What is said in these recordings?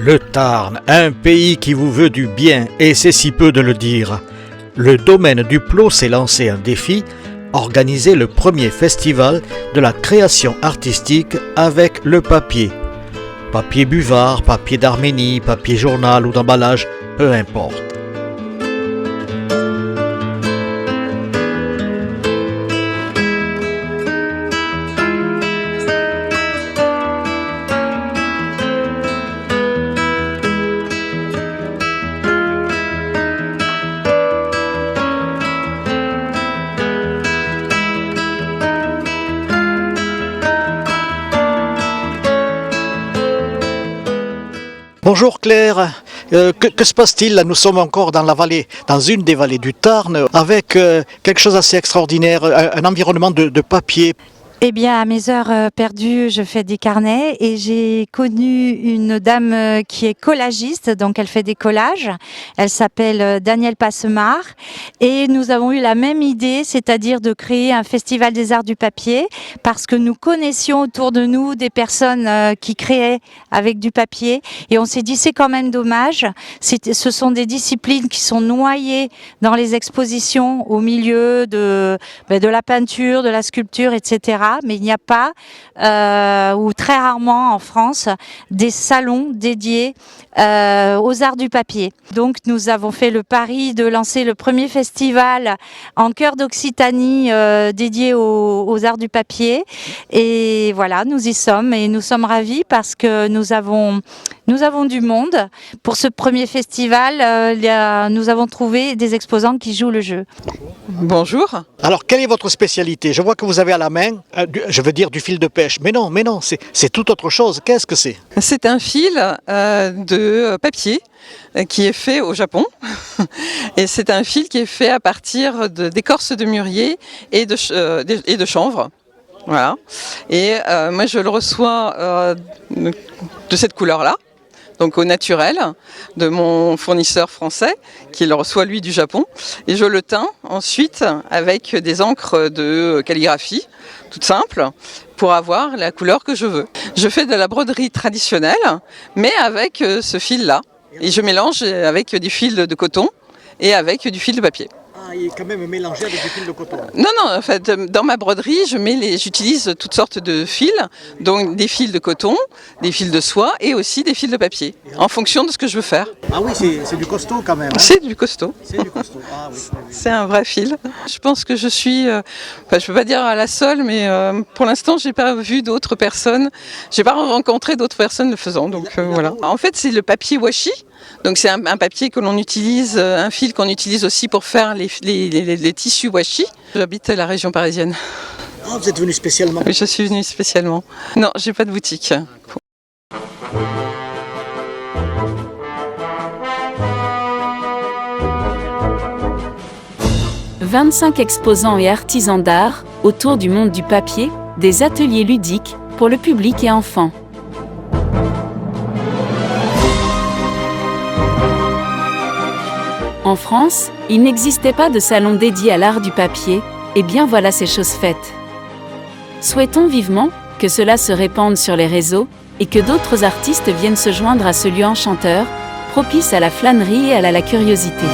Le Tarn, un pays qui vous veut du bien, et c'est si peu de le dire. Le domaine du Plot s'est lancé un défi, organiser le premier festival de la création artistique avec le papier. Papier buvard, papier d'Arménie, papier journal ou d'emballage, peu importe. Bonjour Claire, que se passe-t-il là? Nous sommes encore dans la vallée, dans une des vallées du Tarn, avec quelque chose d'assez extraordinaire, un environnement de papier. Eh bien, à mes heures perdues, je fais des carnets et j'ai connu une dame qui est collagiste, donc elle fait des collages. Elle s'appelle Danielle Passemar et nous avons eu la même idée, c'est-à-dire de créer un festival des arts du papier parce que nous connaissions autour de nous des personnes qui créaient avec du papier et on s'est dit c'est quand même dommage. Ce sont des disciplines qui sont noyées dans les expositions au milieu de la peinture, de la sculpture, etc. Mais il n'y a pas, ou très rarement en France, des salons dédiés aux arts du papier. Donc nous avons fait le pari de lancer le premier festival en cœur d'Occitanie dédié aux arts du papier. Et voilà, nous y sommes et nous sommes ravis parce que nous avons du monde. Pour ce premier festival, nous avons trouvé des exposants qui jouent le jeu. Bonjour. Alors, quelle est votre spécialité? Je vois que vous avez à la main, du fil de pêche. Mais non, c'est tout autre chose. Qu'est-ce que c'est? C'est un fil de papier qui est fait au Japon. Et c'est un fil qui est fait à partir d'écorce de mûrier et de chanvre. Voilà. Et moi, je le reçois de cette couleur-là. Donc au naturel, de mon fournisseur français, qui le reçoit lui du Japon. Et je le teins ensuite avec des encres de calligraphie, toutes simples, pour avoir la couleur que je veux. Je fais de la broderie traditionnelle, mais avec ce fil-là. Et je mélange avec du fil de coton et avec du fil de papier. Ah, il est quand même mélangé avec du fil de coton. Non, en fait, dans ma broderie, j'utilise toutes sortes de fils, donc des fils de coton, des fils de soie et aussi des fils de papier, en fonction de ce que je veux faire. Ah oui, c'est du costaud quand même. Hein? C'est du costaud. C'est du costaud, ah oui. C'est un vrai fil. Je pense que je suis, je peux pas dire à la seule, mais pour l'instant, j'ai pas vu d'autres personnes, j'ai pas rencontré d'autres personnes le faisant, donc voilà. En fait, c'est le papier washi. Donc c'est un papier que l'on utilise, un fil qu'on utilise aussi pour faire les tissus washi. J'habite à la région parisienne. Ah, vous êtes venu spécialement? Oui, je suis venue spécialement. Non, j'ai pas de boutique. 25 exposants et artisans d'art autour du monde du papier, des ateliers ludiques pour le public et enfants. En France, il n'existait pas de salon dédié à l'art du papier, et bien voilà ces choses faites. Souhaitons vivement que cela se répande sur les réseaux et que d'autres artistes viennent se joindre à ce lieu enchanteur, propice à la flânerie et à la curiosité.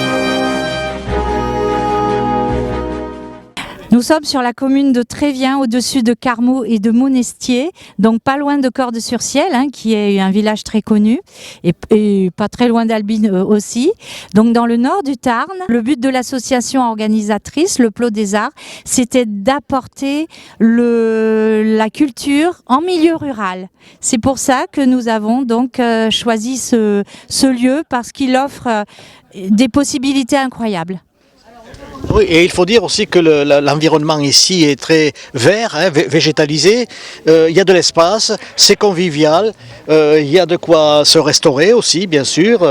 Nous sommes sur la commune de Trévien, au-dessus de Carmaux et de Monestier, donc pas loin de Cordes-sur-Ciel, qui est un village très connu, et pas très loin d'Albine aussi. Donc dans le nord du Tarn, le but de l'association organisatrice, le Plot des Arts, c'était d'apporter la culture en milieu rural. C'est pour ça que nous avons donc choisi ce lieu, parce qu'il offre des possibilités incroyables. Oui, et il faut dire aussi que l'environnement ici est très vert, végétalisé. Il y a de l'espace, c'est convivial. Il y a de quoi se restaurer aussi, bien sûr.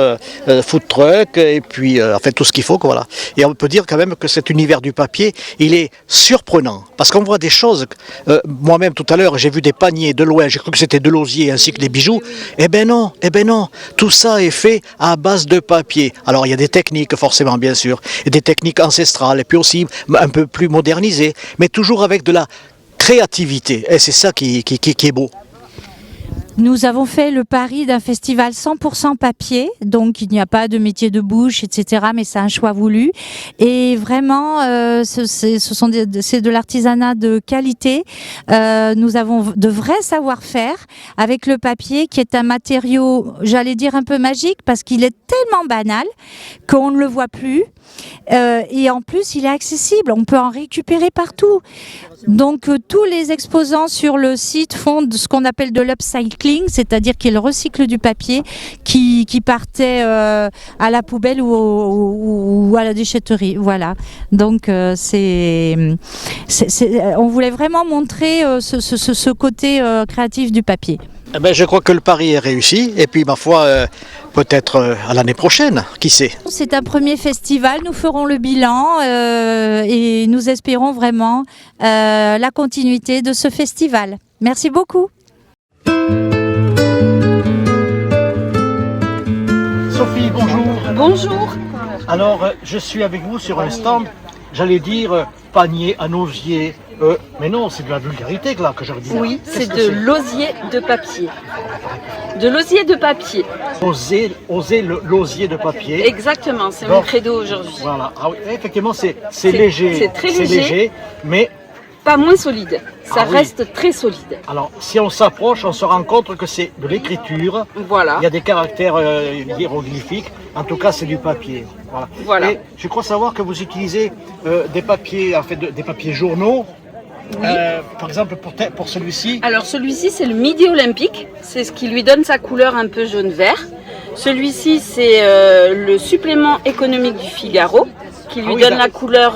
Food truck et puis tout ce qu'il faut, voilà. Et on peut dire quand même que cet univers du papier, il est surprenant parce qu'on voit des choses. Moi-même tout à l'heure, j'ai vu des paniers de loin. J'ai cru que c'était de l'osier ainsi que des bijoux. Eh ben non. Tout ça est fait à base de papier. Alors il y a des techniques forcément, bien sûr, et des techniques ancestrales. Et puis aussi un peu plus modernisé, mais toujours avec de la créativité. Et c'est ça qui est beau. Nous avons fait le pari d'un festival 100% papier, donc il n'y a pas de métier de bouche, etc. Mais c'est un choix voulu. Et vraiment, c'est de l'artisanat de qualité. Nous avons de vrais savoir-faire avec le papier, qui est un matériau, j'allais dire un peu magique, parce qu'il est tellement banal qu'on ne le voit plus. Et en plus, il est accessible. On peut en récupérer partout. Donc, tous les exposants sur le site font ce qu'on appelle de l'upcycling, c'est-à-dire qu'ils recyclent du papier qui partait à la poubelle ou à la déchetterie. Voilà. Donc, on voulait vraiment montrer ce côté créatif du papier. Eh ben, je crois que le pari est réussi. Et puis, ma foi, peut-être à l'année prochaine, qui sait. C'est un premier festival, nous ferons le bilan et nous espérons vraiment la continuité de ce festival. Merci beaucoup. Sophie, bonjour. Bonjour. Alors, je suis avec vous sur un stand, j'allais dire panier à osier. Mais non, c'est de la vulgarité là que je redis. Oui, c'est de l'osier de papier. De l'osier de papier. Oser l'osier de papier. Exactement, c'est mon credo aujourd'hui. Voilà. Ah oui, effectivement, c'est léger. C'est très léger, mais pas moins solide. Ça reste très solide. Alors, si on s'approche, on se rend compte que c'est de l'écriture. Voilà. Il y a des caractères hiéroglyphiques. En tout cas, c'est du papier. Voilà. Et je crois savoir que vous utilisez des papiers, en fait, des papiers journaux. Oui. Par exemple, pour celui-ci. Alors celui-ci, c'est le Midi Olympique. C'est ce qui lui donne sa couleur un peu jaune-vert. Celui-ci, c'est le supplément économique du Figaro, qui lui donne la couleur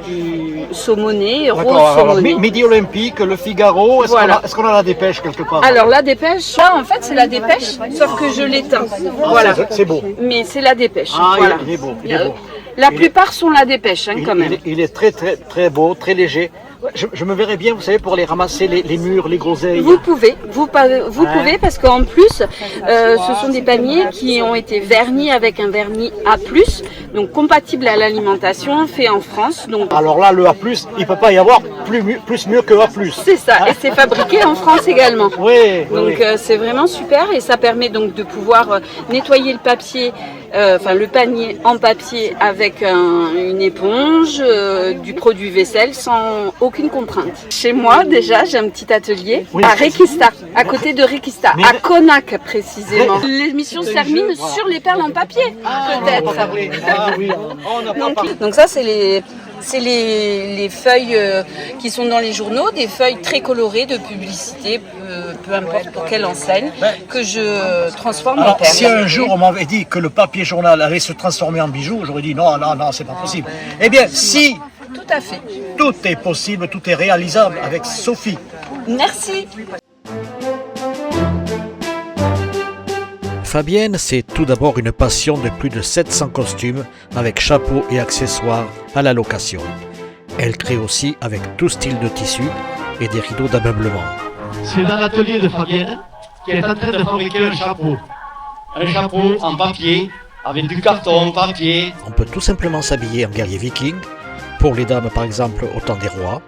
du saumoné, rose saumoné. Midi Olympique, le Figaro, est-ce qu'on a la dépêche quelque part? Alors la dépêche, là en fait c'est la dépêche, sauf que je l'éteins. Voilà. C'est beau. Mais c'est la dépêche. Ah, voilà. Il est beau. Il est beau. La plupart sont la dépêche quand même. Il est très très très beau, très léger. Je me verrais bien, vous savez, pour aller ramasser les murs, les groseilles. Vous pouvez pouvez parce qu'en plus, ce sont des paniers qui ont été vernis avec un vernis A+, donc compatible à l'alimentation, fait en France. Donc alors là, le A+, il ne peut pas y avoir plus mieux que A+. C'est ça, et c'est fabriqué en France également. Oui. Donc c'est vraiment super et ça permet donc de pouvoir nettoyer le papier. Le panier en papier avec une éponge, du produit vaisselle sans aucune contrainte. Chez moi déjà j'ai un petit atelier à Requista, à côté de Requista, à Conac précisément. L'émission se termine sur les perles en papier peut-être. Donc ça c'est les feuilles qui sont dans les journaux, des feuilles très colorées de publicité, peu importe pour quelle enseigne, que je transforme en perles. Si un jour on m'avait dit que le papier journal allait se transformer en bijoux, j'aurais dit non, c'est pas possible. Eh bien, si tout à fait. Tout est possible, tout est réalisable avec Sophie. Merci. Fabienne, c'est tout d'abord une passion de plus de 700 costumes avec chapeaux et accessoires à la location. Elle crée aussi avec tout style de tissu et des rideaux d'ameublement. C'est dans l'atelier de Fabienne qui est en train de fabriquer un chapeau. Un chapeau en papier, avec du carton, papier. On peut tout simplement s'habiller en guerrier viking, pour les dames par exemple au temps des rois,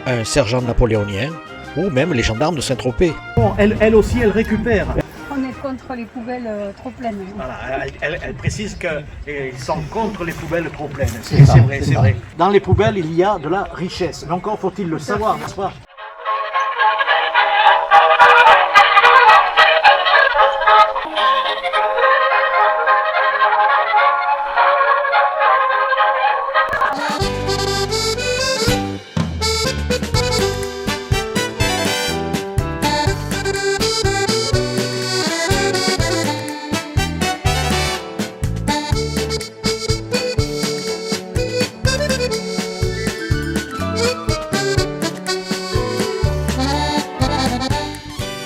un sergent napoléonien ou même les gendarmes de Saint-Tropez. Elle aussi, elle récupère. On est contre les poubelles trop pleines. Voilà, elle précise qu'ils sont contre les poubelles trop pleines. C'est vrai, c'est vrai. Dans les poubelles, il y a de la richesse. Mais encore faut-il le savoir, n'est-ce pas?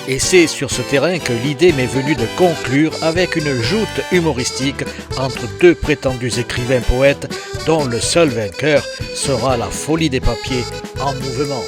Et c'est sur ce terrain que l'idée m'est venue de conclure avec une joute humoristique entre deux prétendus écrivains poètes dont le seul vainqueur sera la folie des papiers en mouvement.